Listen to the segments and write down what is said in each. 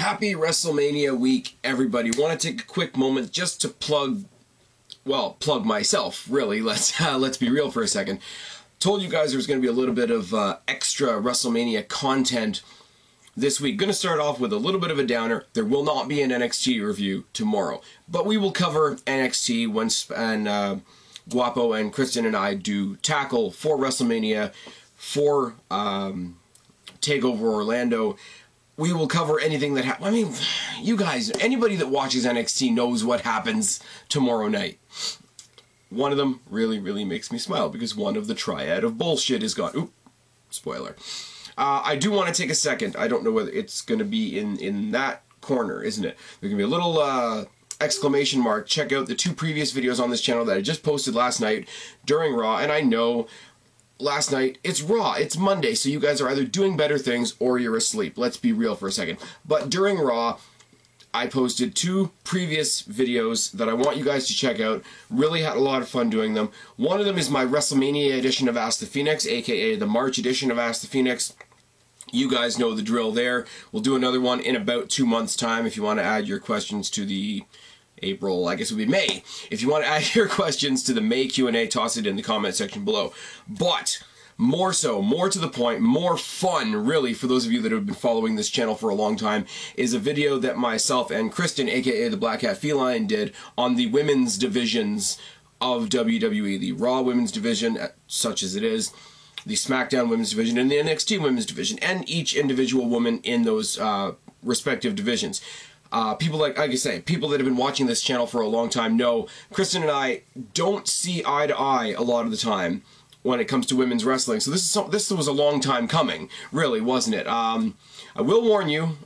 Happy WrestleMania week, everybody. Want to take a quick moment just to plug myself, really. Let's be real for a second. Told you guys there was going to be a little bit of extra WrestleMania content this week. Going to start off with a little bit of a downer. There will not be an NXT review tomorrow, but we will cover NXT once, and Guapo and Kristen and I do tackle for WrestleMania, for TakeOver Orlando. We will cover anything that happens. I mean, you guys, anybody that watches NXT knows what happens tomorrow night. One of them really, really makes me smile because one of the triad of bullshit is gone. Oop, spoiler. I do want to take a second. I don't know whether it's going to be in that corner, isn't it? There's going to be a little exclamation mark. Check out the 2 previous videos on this channel that I just posted last night during Raw. And I know last night, it's Raw, it's Monday, so you guys are either doing better things or you're asleep. Let's be real for a second. But during Raw, I posted 2 previous videos that I want you guys to check out. Really had a lot of fun doing them. One of them is my WrestleMania edition of Ask the Phoenix, aka the March edition of Ask the Phoenix. You guys know the drill there. We'll do another one in about 2 months' time if you want to add your questions to the April, I guess it would be May. If you want to add your questions to the May Q&A, toss it in the comment section below. But more so, more to the point, more fun, really, for those of you that have been following this channel for a long time, is a video that myself and Kristen, aka the Black Hat Feline, did on the women's divisions of WWE. The Raw women's division, such as it is, the SmackDown women's division, and the NXT women's division, and each individual woman in those respective divisions. People like I say, people that have been watching this channel for a long time know Kristen and I don't see eye to eye a lot of the time when it comes to women's wrestling. So this was a long time coming, really, wasn't it? I will warn you,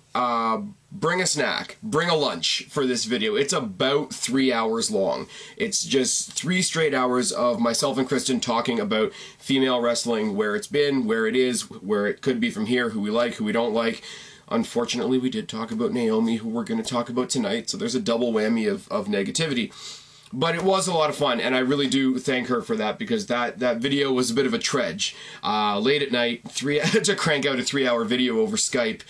bring a snack, bring a lunch for this video. It's about 3 hours long. It's just 3 straight hours of myself and Kristen talking about female wrestling, where it's been, where it is, where it could be from here, who we like, who we don't like. Unfortunately, we did talk about Naomi, who we're going to talk about tonight, so there's a double whammy of negativity. But it was a lot of fun, and I really do thank her for that, because that video was a bit of a trudge. Late at night, to crank out a 3-hour video over Skype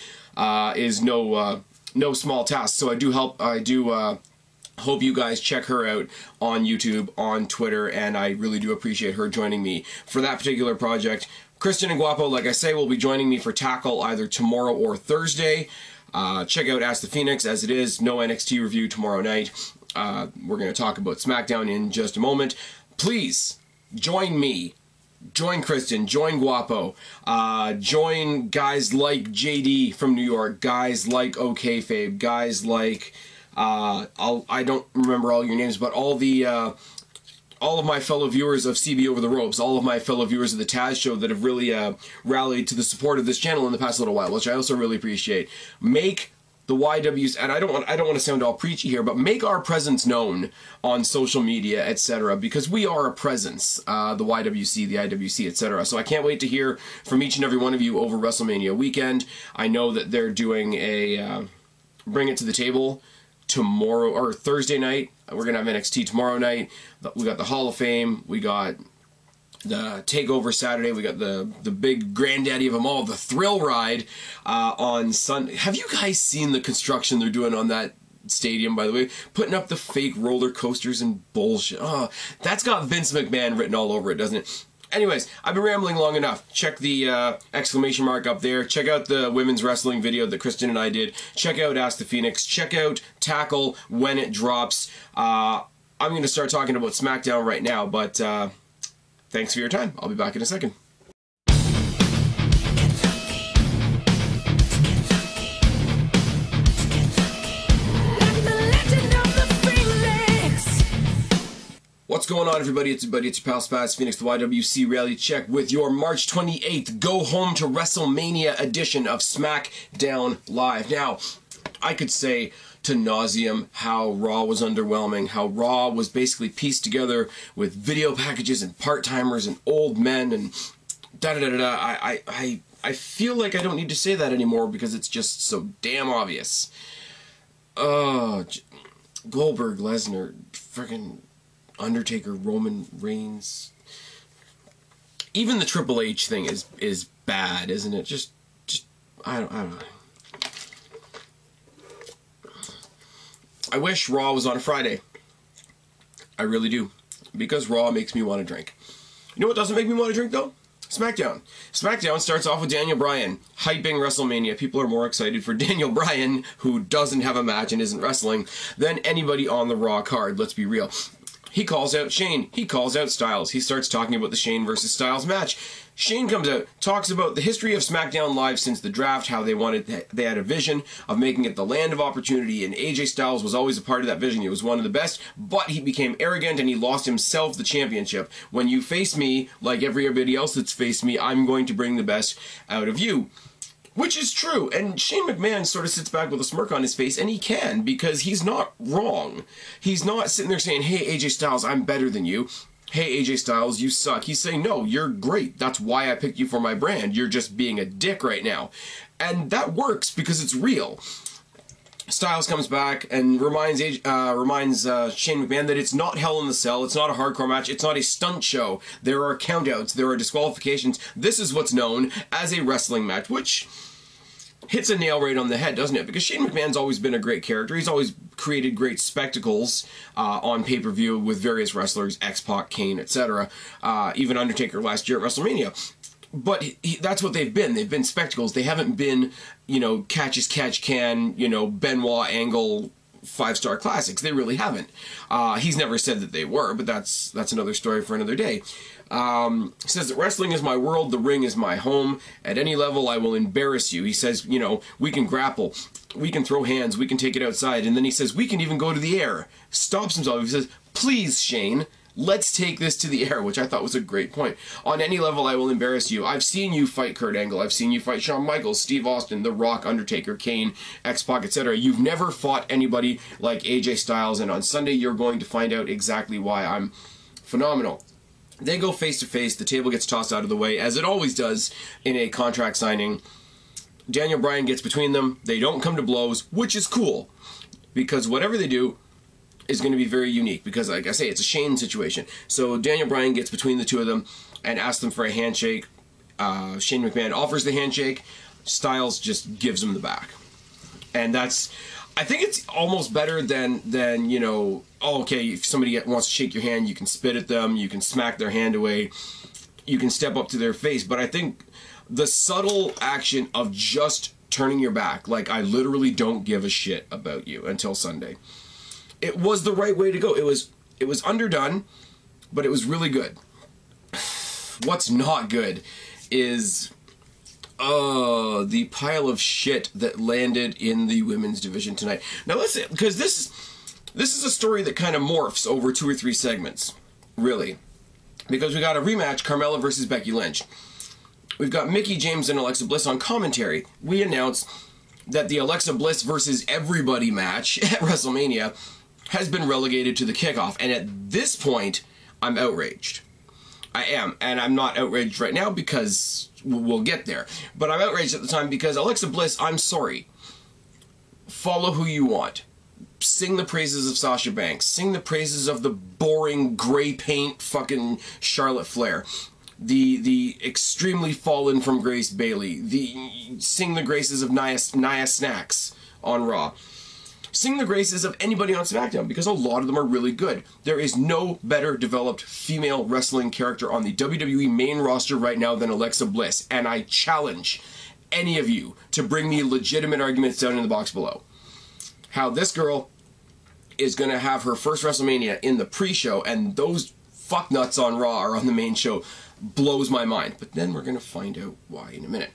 is no small task. So I do hope you guys check her out on YouTube, on Twitter, and I really do appreciate her joining me for that particular project. Kristen and Guapo, like I say, will be joining me for Tackle either tomorrow or Thursday. Check out Ask the Phoenix as it is. No NXT review tomorrow night. We're going to talk about SmackDown in just a moment. Please, join me. Join Kristen. Join Guapo. Join guys like JD from New York. Guys like OKFabe. Guys like... I don't remember all your names, but all of my fellow viewers of CB Over the Ropes, all of my fellow viewers of the Taz Show that have really rallied to the support of this channel in the past little while, which I also really appreciate. Make the YWs, and I don't want to sound all preachy here, but make our presence known on social media, etc., because we are a presence, the YWC, the IWC, etc. So I can't wait to hear from each and every one of you over WrestleMania weekend. I know that they're doing a Bring It to the Table tomorrow, or Thursday night. We're going to have NXT tomorrow night. We got the Hall of Fame. We got the TakeOver Saturday. We got the big granddaddy of them all, the Thrill Ride, on Sunday. Have you guys seen the construction they're doing on that stadium, by the way? Putting up the fake roller coasters and bullshit. Oh, that's got Vince McMahon written all over it, doesn't it? Anyways, I've been rambling long enough. Check the exclamation mark up there. Check out the women's wrestling video that Kristen and I did. Check out Ask the Phoenix. Check out Tackle when it drops. I'm going to start talking about SmackDown right now, but thanks for your time. I'll be back in a second. What's going on, everybody? It's your pal Spaz Phoenix, the YWC Reality Check with your March 28th Go Home to WrestleMania edition of SmackDown Live. Now, I could say to nauseam how Raw was underwhelming, how Raw was basically pieced together with video packages and part-timers and old men and da-da-da-da-da. I feel like I don't need to say that anymore because it's just so damn obvious. Goldberg, Lesnar, freaking Undertaker, Roman Reigns. Even the Triple H thing is bad, isn't it? Just I don't know. I wish Raw was on a Friday. I really do. Because Raw makes me want to drink. You know what doesn't make me want to drink, though? SmackDown. SmackDown starts off with Daniel Bryan hyping WrestleMania. People are more excited for Daniel Bryan, who doesn't have a match and isn't wrestling, than anybody on the Raw card. Let's be real. He calls out Shane. He calls out Styles. He starts talking about the Shane versus Styles match. Shane comes out, talks about the history of SmackDown Live since the draft, how they had a vision of making it the land of opportunity, and AJ Styles was always a part of that vision. He was one of the best, but he became arrogant and he lost himself the championship. When you face me, like everybody else that's faced me, I'm going to bring the best out of you. Which is true, and Shane McMahon sort of sits back with a smirk on his face, and he can, because he's not wrong. He's not sitting there saying, hey, AJ Styles, I'm better than you. Hey, AJ Styles, you suck. He's saying, no, you're great. That's why I picked you for my brand. You're just being a dick right now. And that works because it's real. Styles comes back and reminds Shane McMahon that it's not Hell in the Cell, it's not a hardcore match, it's not a stunt show. There are countouts, there are disqualifications. This is what's known as a wrestling match, which hits a nail right on the head, doesn't it? Because Shane McMahon's always been a great character. He's always created great spectacles on pay-per-view with various wrestlers, X-Pac, Kane, etc. Even Undertaker last year at WrestleMania. But that's what they've been. They've been spectacles. They haven't been, catch as catch can, Benoit Angle 5-star classics. They really haven't. He's never said that they were, but that's another story for another day. Says that wrestling is my world, the ring is my home. At any level, I will embarrass you. He says, we can grapple, we can throw hands, we can take it outside. And then he says, we can even go to the air. Stops himself. He says, please, Shane, let's take this to the air, which I thought was a great point. On any level, I will embarrass you. I've seen you fight Kurt Angle. I've seen you fight Shawn Michaels, Steve Austin, The Rock, Undertaker, Kane, X-Pac, etc. You've never fought anybody like AJ Styles, and on Sunday, you're going to find out exactly why I'm phenomenal. They go face-to-face. The table gets tossed out of the way, as it always does in a contract signing. Daniel Bryan gets between them. They don't come to blows, which is cool, because whatever they do is going to be very unique, because, like I say, it's a Shane situation. So Daniel Bryan gets between the two of them and asks them for a handshake. Shane McMahon offers the handshake. Styles just gives him the back. And that's... I think it's almost better than okay, if somebody wants to shake your hand, you can spit at them, you can smack their hand away, you can step up to their face. But I think the subtle action of just turning your back, like, I literally don't give a shit about you until Sunday, it was the right way to go. It was underdone, but it was really good. What's not good is... the pile of shit that landed in the women's division tonight. Now listen, because this is a story that kind of morphs over 2 or 3 segments, really. Because we got a rematch, Carmella versus Becky Lynch. We've got Mickie James and Alexa Bliss on commentary. We announced that the Alexa Bliss versus everybody match at WrestleMania has been relegated to the kickoff. And at this point, I'm outraged. I am, and I'm not outraged right now because we'll get there. But I'm outraged at the time because Alexa Bliss, I'm sorry. Follow who you want. Sing the praises of Sasha Banks. Sing the praises of the boring gray paint fucking Charlotte Flair. The extremely fallen from Grace Bayley. Sing the graces of Nia Snax on Raw. Sing the graces of anybody on SmackDown, because a lot of them are really good. There is no better developed female wrestling character on the WWE main roster right now than Alexa Bliss, and I challenge any of you to bring me legitimate arguments down in the box below. How this girl is going to have her first WrestleMania in the pre-show, and those fucknuts on Raw are on the main show, blows my mind. But then we're going to find out why in a minute.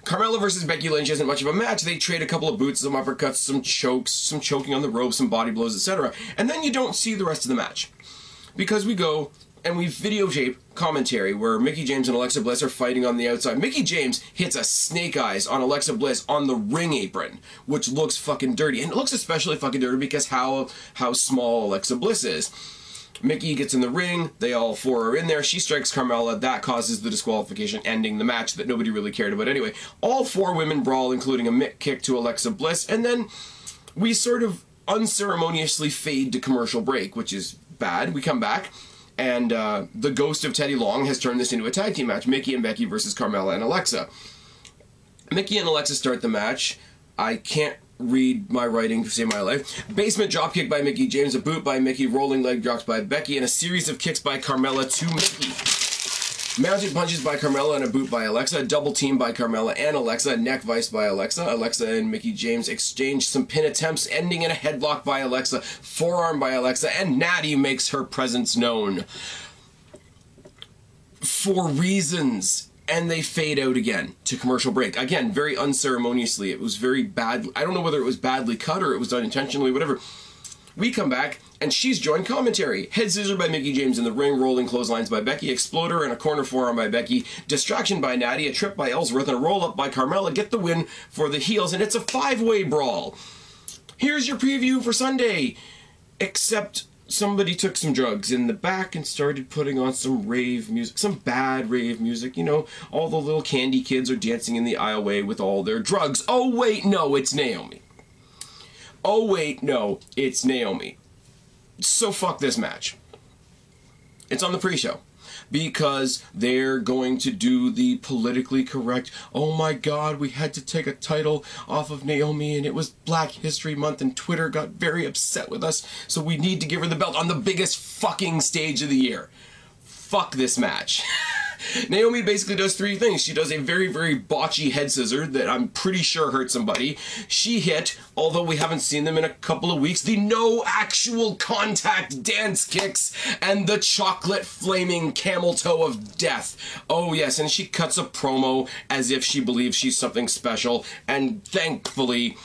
Carmella versus Becky Lynch isn't much of a match. They trade a couple of boots, some uppercuts, some chokes, some choking on the ropes, some body blows, etc. And then you don't see the rest of the match. Because we go and we videotape commentary where Mickie James and Alexa Bliss are fighting on the outside. Mickie James hits a snake eyes on Alexa Bliss on the ring apron, which looks fucking dirty. And it looks especially fucking dirty because how small Alexa Bliss is. Mickie gets in the ring, they all 4 are in there, she strikes Carmella, that causes the disqualification, ending the match that nobody really cared about anyway. All 4 women brawl, including a mitt kick to Alexa Bliss, and then we sort of unceremoniously fade to commercial break, which is bad. We come back, and the ghost of Teddy Long has turned this into a tag team match, Mickie and Becky versus Carmella and Alexa. Mickie and Alexa start the match. I can't read my writing to save my life. Basement dropkick by Mickie James, a boot by Mickie, rolling leg drops by Becky, and a series of kicks by Carmella to Mickie. Mounted punches by Carmella and a boot by Alexa. Double team by Carmella and Alexa. Neck vice by Alexa. Alexa and Mickie James exchange some pin attempts, ending in a headlock by Alexa. Forearm by Alexa. And Natty makes her presence known. For reasons. And they fade out again to commercial break. Again, very unceremoniously. It was very bad. I don't know whether it was badly cut or it was done intentionally, whatever. We come back, and she's joined commentary. Head scissor by Mickie James in the ring, rolling clotheslines by Becky, exploder and a corner forearm by Becky, distraction by Natty, a trip by Ellsworth, and a roll-up by Carmella get the win for the heels, and it's a 5-way brawl. Here's your preview for Sunday. Except somebody took some drugs in the back and started putting on some rave music, some bad rave music. You know, all the little candy kids are dancing in the aisleway with all their drugs. Oh, wait, no, it's Naomi. Oh, wait, no, it's Naomi. So fuck this match. It's on the pre-show. Because they're going to do the politically correct, oh my god, we had to take a title off of Naomi and it was Black History Month and Twitter got very upset with us, so we need to give her the belt on the biggest fucking stage of the year. Fuck this match. Naomi basically does 3 things. She does a very, very botchy head scissor that I'm pretty sure hurt somebody. She hit, although we haven't seen them in a couple of weeks, the no actual contact dance kicks and the chocolate flaming camel toe of death. Oh yes, and she cuts a promo as if she believes she's something special, and thankfully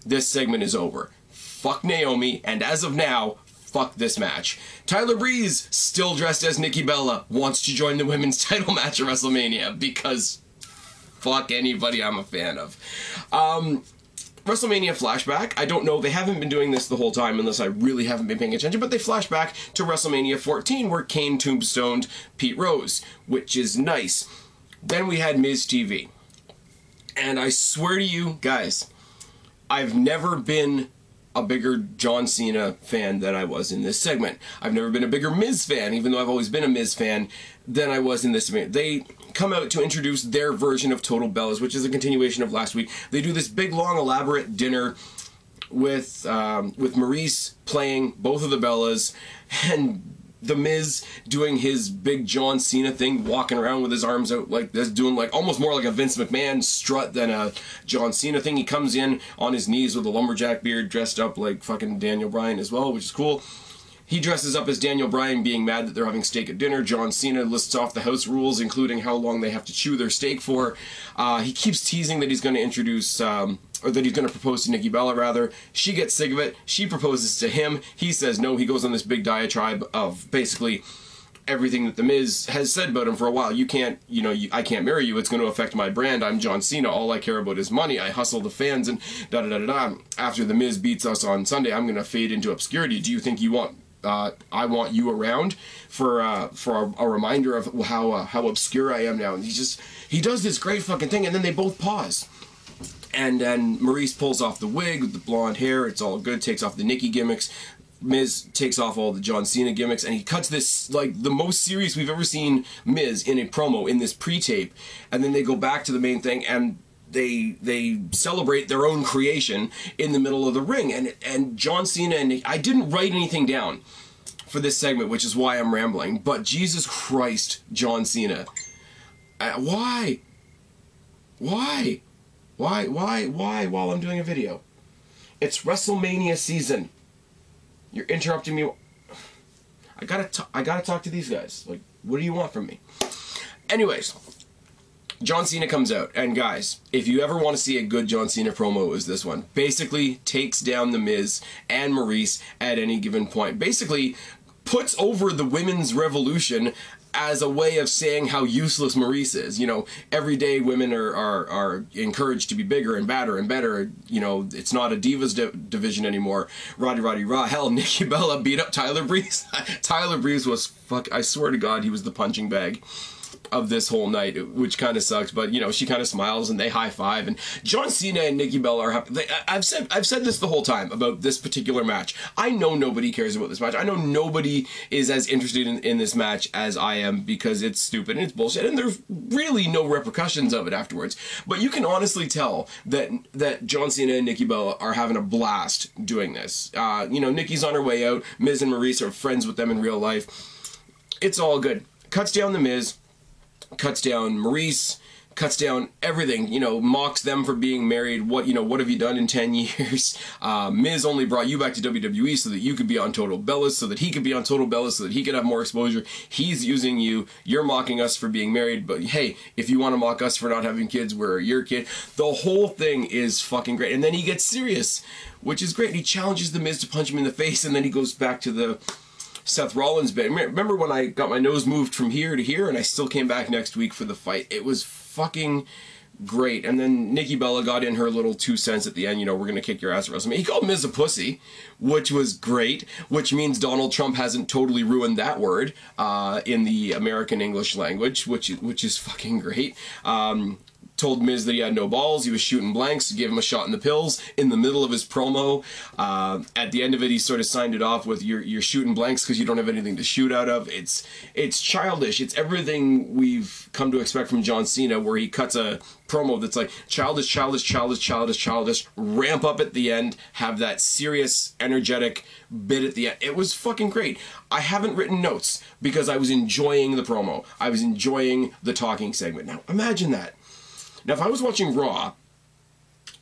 this segment is over. Fuck Naomi, and as of now, fuck this match. Tyler Breeze, still dressed as Nikki Bella, wants to join the women's title match at WrestleMania because fuck anybody I'm a fan of. WrestleMania flashback. I don't know, they haven't been doing this the whole time unless I really haven't been paying attention, but they flash back to WrestleMania 14 where Kane tombstoned Pete Rose, which is nice. Then we had Miz TV. And I swear to you, guys, I've never been a bigger John Cena fan than I was in this segment. I've never been a bigger Miz fan, even though I've always been a Miz fan, than I was in this segment. They come out to introduce their version of Total Bellas, which is a continuation of last week. They do this big, long, elaborate dinner with Maurice playing both of the Bellas, and The Miz doing his big John Cena thing, walking around with his arms out like this, doing like almost more like a Vince McMahon strut than a John Cena thing. He comes in on his knees with a lumberjack beard, dressed up like fucking Daniel Bryan as well, which is cool. He dresses up as Daniel Bryan, being mad that they're having steak at dinner. John Cena lists off the house rules, including how long they have to chew their steak for. He keeps teasing that he's going to introduce, or that he's going to propose to Nikki Bella, rather. She gets sick of it. She proposes to him. He says no. He goes on this big diatribe of basically everything that The Miz has said about him for a while. You can't, I can't marry you. It's going to affect my brand. I'm John Cena. All I care about is money. I hustle the fans and da-da-da-da-da. After The Miz beats us on Sunday, I'm going to fade into obscurity. Do you think you want... I want you around for a reminder of how obscure I am now. And he does this great fucking thing, and then they both pause. And then Maurice pulls off the wig with the blonde hair. It's all good. Takes off the Nikki gimmicks. Miz takes off all the John Cena gimmicks, and he cuts this, like, the most serious we've ever seen Miz in a promo in this pre-tape. And then they go back to the main thing, and they celebrate their own creation in the middle of the ring. And John Cena and I didn't write anything down for this segment, which is why I'm rambling, but Jesus Christ, John Cena. Why while I'm doing a video? It's WrestleMania season. You're interrupting me. I gotta talk to these guys. Like, what do you want from me? Anyways, John Cena comes out, and guys, if you ever want to see a good John Cena promo, it was this one. Basically takes down The Miz and Maurice at any given point. Basically puts over the women's revolution as a way of saying how useless Maurice is. Every day women are encouraged to be bigger and badder and better. It's not a divas division anymore. Roddy rah. Hell, Nikki Bella beat up Tyler Breeze. Tyler Breeze was I swear to God, he was the punching bag. of this whole night, which kind of sucks, but you know, she kind of smiles and they high five, and John Cena and Nikki Bella are happy. I've said this the whole time about this particular match. I know nobody cares about this match. I know nobody is as interested in this match as I am, because it's stupid and it's bullshit, and there's really no repercussions of it afterwards. But you can honestly tell that John Cena and Nikki Bella are having a blast doing this. You know, Nikki's on her way out. Miz and Maurice are friends with them in real life. It's all good. Cuts down the Miz, cuts down Maurice, cuts down everything, you know, mocks them for being married. What have you done in 10 years? Miz only brought you back to WWE so that you could be on Total Bellas, so that he could be on Total Bellas, so that he could have more exposure. He's using you. You're mocking us for being married, but hey, if you want to mock us for not having kids, we're your kid. The whole thing is fucking great. And then he gets serious, which is great. He challenges the Miz to punch him in the face, and then he goes back to the Seth Rollins bit. Remember when I got my nose moved from here to here and I still came back next week for the fight? It was fucking great. And then Nikki Bella got in her little 2 cents at the end, you know, we're going to kick your ass at WrestleMania. He called Miz a pussy, which was great, which means Donald Trump hasn't totally ruined that word in the American English language, which is fucking great. Told Miz that he had no balls, he was shooting blanks, gave him a shot in the pills in the middle of his promo. At the end of it, he sort of signed it off with, you're shooting blanks because you don't have anything to shoot out of. It's childish. It's everything we've come to expect from John Cena, where he cuts a promo that's like childish, childish, childish, childish, childish, ramp up at the end, have that serious, energetic bit at the end. It was fucking great. I haven't written notes because I was enjoying the promo. I was enjoying the talking segment. Now, imagine that. Now, if I was watching Raw,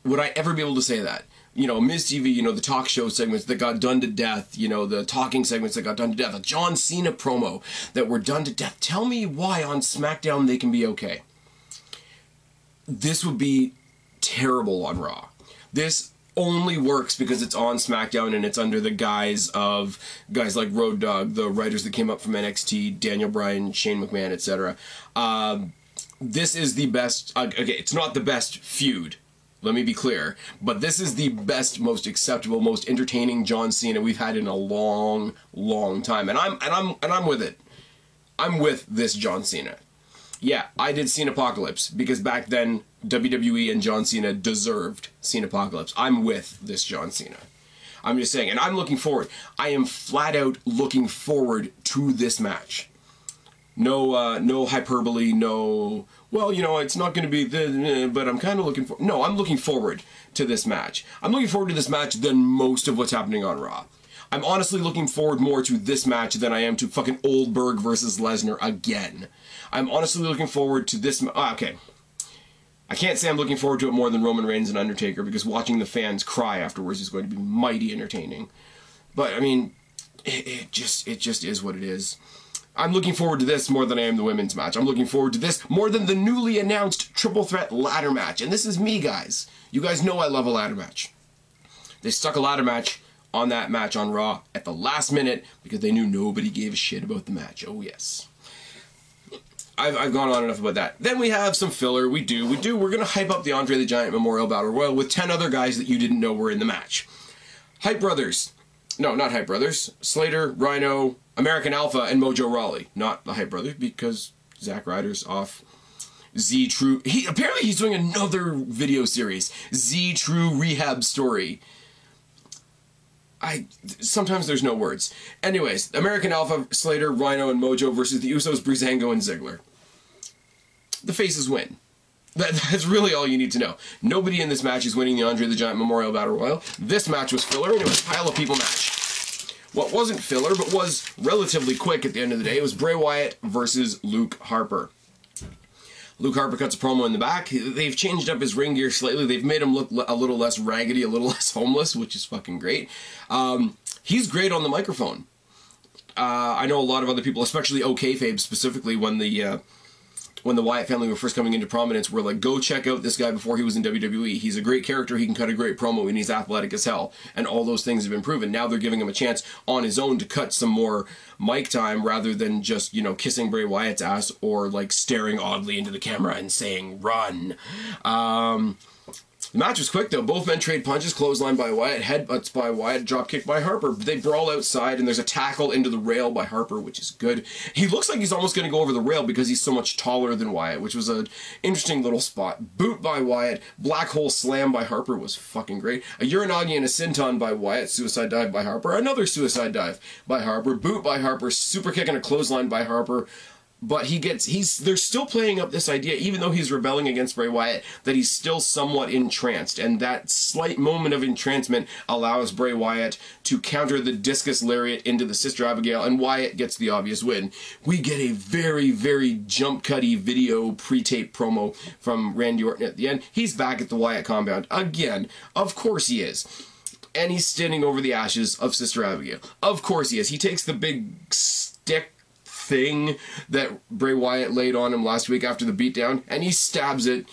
would I ever be able to say that? You know, Miz TV, you know, the talk show segments that got done to death, you know, the talking segments that got done to death, a John Cena promo that were done to death. Tell me why on SmackDown they can be okay. This would be terrible on Raw. This only works because it's on SmackDown and it's under the guise of guys like Road Dogg, the writers that came up from NXT, Daniel Bryan, Shane McMahon, etc. This is the best, okay, it's not the best feud, let me be clear, but this is the best, most acceptable, most entertaining John Cena we've had in a long, long time, and I'm with it. I'm with this John Cena. Yeah, I did Cenapocalypse because back then WWE and John Cena deserved Cenapocalypse. I'm with this John Cena. I'm just saying, and I'm looking forward. I am flat out looking forward to this match. No hyperbole, no, well, you know, it's not going to be the, but I'm kind of looking for, no, I'm looking forward to this match. I'm looking forward to this match than most of what's happening on Raw. I'm honestly looking forward more to this match than I am to fucking Oldberg versus Lesnar again. I'm honestly looking forward to this, okay. I can't say I'm looking forward to it more than Roman Reigns and Undertaker, because watching the fans cry afterwards is going to be mighty entertaining. But, I mean, it just is what it is. I'm looking forward to this more than I am the women's match. I'm looking forward to this more than the newly announced triple threat ladder match. And this is me, guys. You guys know I love a ladder match. They stuck a ladder match on that match on Raw at the last minute because they knew nobody gave a shit about the match. Oh, yes. I've gone on enough about that. Then we have some filler. We're going to hype up the Andre the Giant Memorial Battle Royal with 10 other guys that you didn't know were in the match. Hype Brothers. No, not Hype Brothers. Slater, Rhino, American Alpha, and Mojo Rawley. Not the Hype Brothers, because Zack Ryder's off. Z-True. Apparently he's doing another video series. Z-True Rehab Story. Sometimes there's no words. Anyways, American Alpha, Slater, Rhino, and Mojo versus the Usos, Breezango, and Ziggler. The faces win. That's really all you need to know. Nobody in this match is winning the Andre the Giant Memorial Battle Royal. This match was filler, and it was a pile of people match. What wasn't filler, but was relatively quick at the end of the day, was Bray Wyatt versus Luke Harper. Luke Harper cuts a promo in the back. They've changed up his ring gear slightly. They've made him look a little less raggedy, a little less homeless, which is fucking great. He's great on the microphone. I know a lot of other people, especially Kayfabe specifically, when the Wyatt family were first coming into prominence, were like, go check out this guy before he was in WWE. He's a great character, he can cut a great promo, and he's athletic as hell. And all those things have been proven. Now they're giving him a chance on his own to cut some more mic time rather than just, you know, kissing Bray Wyatt's ass or like staring oddly into the camera and saying, run. The match was quick, though. Both men trade punches, clothesline by Wyatt, headbutts by Wyatt, dropkick by Harper. They brawl outside, and there's a tackle into the rail by Harper, which is good. He looks like he's almost going to go over the rail because he's so much taller than Wyatt, which was an interesting little spot. Boot by Wyatt, black hole slam by Harper was fucking great. A Uranagi and a senton by Wyatt, suicide dive by Harper, another suicide dive by Harper, boot by Harper, super kick and a clothesline by Harper. But they're still playing up this idea, even though he's rebelling against Bray Wyatt, that he's still somewhat entranced. And that slight moment of entrancement allows Bray Wyatt to counter the discus lariat into the Sister Abigail, and Wyatt gets the obvious win. We get a very, very jump-cutty video pre-tape promo from Randy Orton at the end. He's back at the Wyatt compound again. Of course he is. And he's standing over the ashes of Sister Abigail. Of course he is. He takes the big stick thing that Bray Wyatt laid on him last week after the beatdown, and he stabs it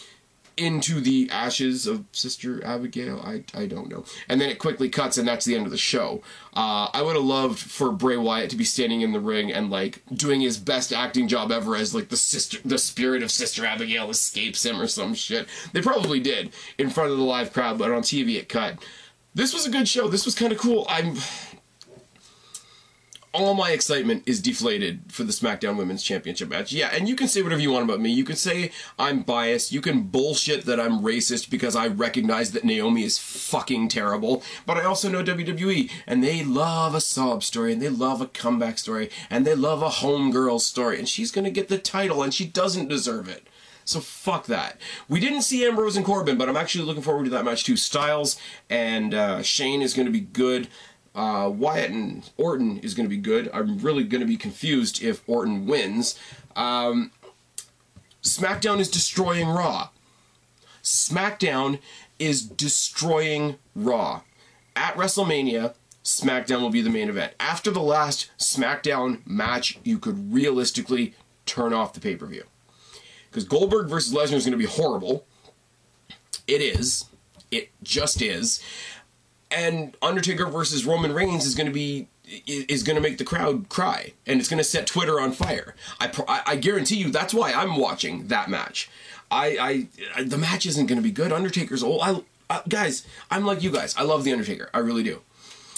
into the ashes of Sister Abigail. I don't know. And then it quickly cuts, and that's the end of the show. I would have loved for Bray Wyatt to be standing in the ring and like doing his best acting job ever as like the spirit of Sister Abigail escapes him or some shit. They probably did in front of the live crowd, but on TV it cut. This was a good show. This was kind of cool. All my excitement is deflated for the SmackDown Women's Championship match. Yeah, and you can say whatever you want about me. You can say I'm biased. You can bullshit that I'm racist because I recognize that Naomi is fucking terrible. But I also know WWE, and they love a sob story, and they love a comeback story, and they love a homegirl story. And she's going to get the title, and she doesn't deserve it. So fuck that. We didn't see Ambrose and Corbin, but I'm actually looking forward to that match too. Styles and Shane is going to be good. Wyatt and Orton is going to be good. I'm really going to be confused if Orton wins. SmackDown is destroying Raw. SmackDown is destroying Raw. At WrestleMania, SmackDown will be the main event. After the last SmackDown match, you could realistically turn off the pay-per-view. Because Goldberg versus Lesnar is going to be horrible. It is. It just is. And Undertaker versus Roman Reigns is going to make the crowd cry, and it's going to set Twitter on fire. I guarantee you that's why I'm watching that match. The match isn't going to be good. Undertaker's old. Guys, I'm like you guys. I love the Undertaker. I really do.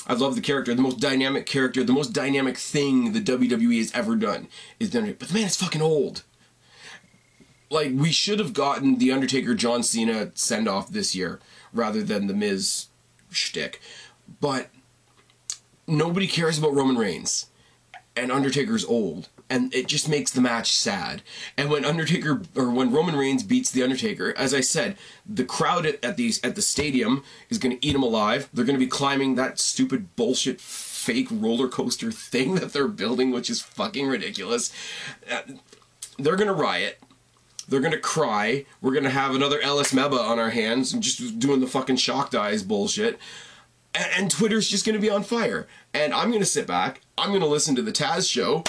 I love the character, the most dynamic character, the most dynamic thing the WWE has ever done is the Undertaker. But the man is fucking old. Like, we should have gotten the Undertaker John Cena send off this year rather than the Miz shtick, but nobody cares about Roman Reigns, and Undertaker's old, and it just makes the match sad. And when Roman Reigns beats the Undertaker, as I said, the crowd at the stadium is going to eat him alive. They're going to be climbing that stupid bullshit fake roller coaster thing that they're building, which is fucking ridiculous. They're going to riot. They're going to cry. We're going to have another Ellis Meba on our hands and just doing the fucking shocked eyes bullshit. And Twitter's just going to be on fire. And I'm going to sit back. I'm going to listen to the Taz show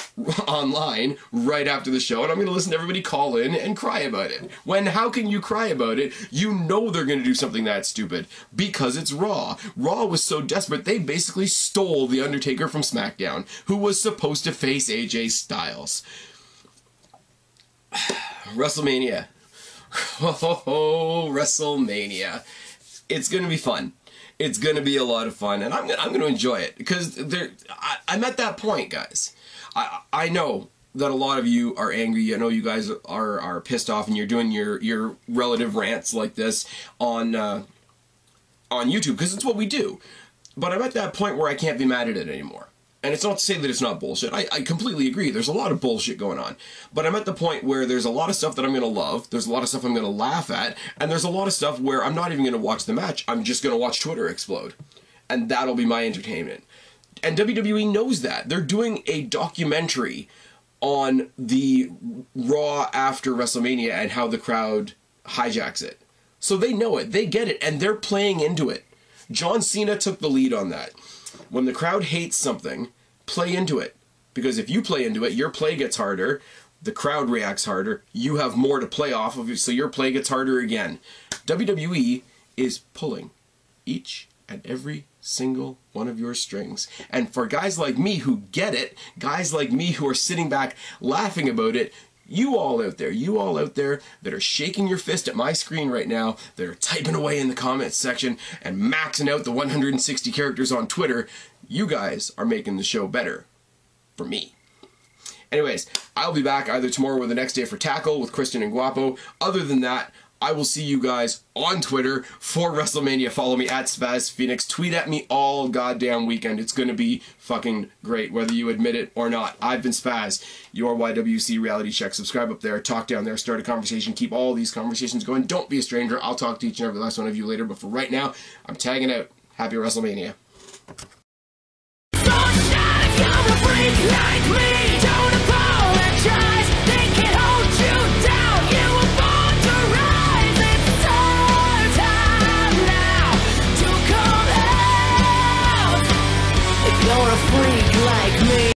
online right after the show. And I'm going to listen to everybody call in and cry about it. How can you cry about it? You know they're going to do something that stupid. Because it's Raw. Raw was so desperate, they basically stole The Undertaker from SmackDown, who was supposed to face AJ Styles. WrestleMania. Oh, WrestleMania. It's going to be fun. It's going to be a lot of fun, and I'm going to enjoy it, because I'm at that point, guys. I know that a lot of you are angry. I know you guys are pissed off, and you're doing your relative rants like this on YouTube, because it's what we do. But I'm at that point where I can't be mad at it anymore. And it's not to say that it's not bullshit. I completely agree. There's a lot of bullshit going on. But I'm at the point where there's a lot of stuff that I'm going to love. There's a lot of stuff I'm going to laugh at. And there's a lot of stuff where I'm not even going to watch the match. I'm just going to watch Twitter explode. And that'll be my entertainment. And WWE knows that. They're doing a documentary on the Raw after WrestleMania and how the crowd hijacks it. So they know it. They get it. And they're playing into it. John Cena took the lead on that. When the crowd hates something, play into it. Because if you play into it, your play gets harder, the crowd reacts harder, you have more to play off of, so your play gets harder again. WWE is pulling each and every single one of your strings. And for guys like me who get it, guys like me who are sitting back laughing about it, you all out there that are shaking your fist at my screen right now, that are typing away in the comments section and maxing out the 160 characters on Twitter, you guys are making the show better for me. Anyways, I'll be back either tomorrow or the next day for Tackle with Christian and Guapo. Other than that, I will see you guys on Twitter for WrestleMania. Follow me at SpazPhoenix. Tweet at me all goddamn weekend. It's going to be fucking great, whether you admit it or not. I've been Spaz, your YWC Reality Check. Subscribe up there, talk down there, start a conversation, keep all these conversations going. Don't be a stranger. I'll talk to each and every last one of you later, but for right now, I'm tagging out. Happy WrestleMania.